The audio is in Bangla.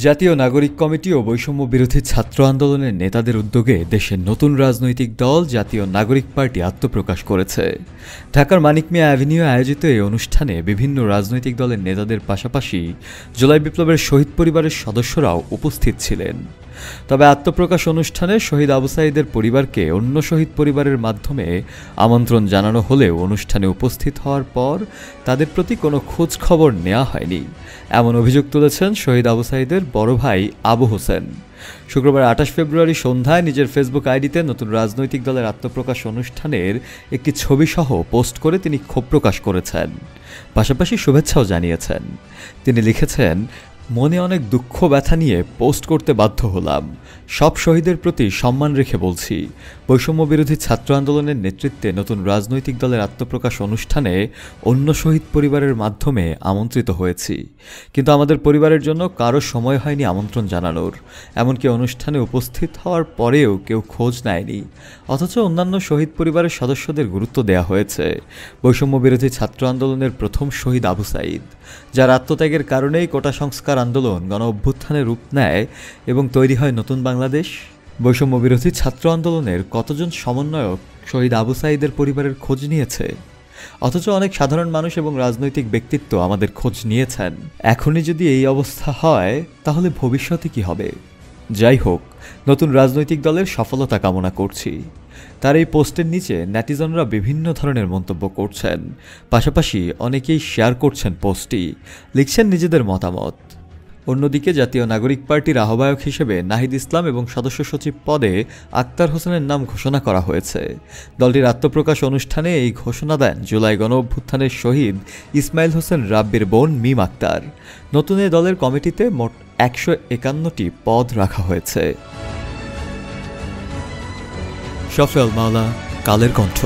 জাতীয় নাগরিক কমিটি ও বৈষম্য বিরোধী ছাত্র আন্দোলনের নেতাদের উদ্যোগে দেশের নতুন রাজনৈতিক দল জাতীয় নাগরিক পার্টি আত্মপ্রকাশ করেছে। ঢাকার মানিক মিয়া অ্যাভিনিউ আয়োজিত এই অনুষ্ঠানে বিভিন্ন রাজনৈতিক দলের নেতাদের পাশাপাশি জুলাই বিপ্লবের শহীদ পরিবারের সদস্যরাও উপস্থিত ছিলেন। তবে আত্মপ্রকাশ অনুষ্ঠানে শহীদ আবু সাঈদের পরিবারকে অন্য শহীদ পরিবারের মাধ্যমে আমন্ত্রণ জানানো হলেও অনুষ্ঠানে উপস্থিত হওয়ার পর তাদের প্রতি কোনো খোঁজ খবর নেওয়া হয়নি, এমন অভিযোগ তুলেছেন শহীদ আবু সাঈদের বড় ভাই আবু হোসেন। শুক্রবার ২৮ ফেব্রুয়ারি সন্ধ্যায় নিজের ফেসবুক আইডিতে নতুন রাজনৈতিক দলের আত্মপ্রকাশ অনুষ্ঠানের একটি ছবিসহ পোস্ট করে তিনি ক্ষোভ প্রকাশ করেছেন, পাশাপাশি শুভেচ্ছাও জানিয়েছেন। তিনি লিখেছেন, মনে অনেক দুঃখ ব্যথা নিয়ে পোস্ট করতে বাধ্য হলাম। সব শহীদের প্রতি সম্মান রেখে বলছি, বৈষম্য বিরোধী ছাত্র আন্দোলনের নেতৃত্বে নতুন রাজনৈতিক দলের আত্মপ্রকাশ অনুষ্ঠানে অন্য শহীদ পরিবারের মাধ্যমে আমন্ত্রিত হয়েছি, কিন্তু আমাদের পরিবারের জন্য কারো সময় হয়নি আমন্ত্রণ জানানোর। এমনকি অনুষ্ঠানে উপস্থিত হওয়ার পরেও কেউ খোঁজ নেয়নি, অথচ অন্যান্য শহীদ পরিবারের সদস্যদের গুরুত্ব দেওয়া হয়েছে। বৈষম্য বিরোধী ছাত্র আন্দোলনের প্রথম শহীদ আবু সাঈদ, যার আত্মত্যাগের কারণেই কোটা সংস্কার আন্দোলন গণ অভ্যুত্থানের রূপ নেয় এবং তৈরি হয় নতুন বাংলাদেশ। বৈষম্য বিরোধী ছাত্র আন্দোলনের কতজন সমন্বয়ক শহীদ আবু সাঈদের পরিবারের খোঁজ নিয়েছে? অথচ অনেক সাধারণ মানুষ এবং রাজনৈতিক ব্যক্তিত্ব আমাদের খোঁজ নিয়েছেন। এখনই যদি এই অবস্থা হয়, তাহলে ভবিষ্যতে কি হবে? যাই হোক, নতুন রাজনৈতিক দলের সফলতা কামনা করছি। তার এই পোস্টের নিচে নেটিজনরা বিভিন্ন ধরনের মন্তব্য করছেন, পাশাপাশি অনেকেই শেয়ার করছেন পোস্টটি, লিখছেন নিজেদের মতামত। অন্যদিকে জাতীয় নাগরিক পার্টির আহ্বায়ক হিসেবে নাহিদ ইসলাম এবং সদস্য সচিব পদে আক্তার হোসেনের নাম ঘোষণা করা হয়েছে। দলটির আত্মপ্রকাশ অনুষ্ঠানে এই ঘোষণা দেন জুলাই গণ অভ্যুত্থানের শহীদ ইসমাইল হোসেন রাব্বির বোন মিম আক্তার। নতুন এই দলের কমিটিতে মোট ১৫১টি পদ রাখা হয়েছে। শফেল মাওলা, কালের কণ্ঠ।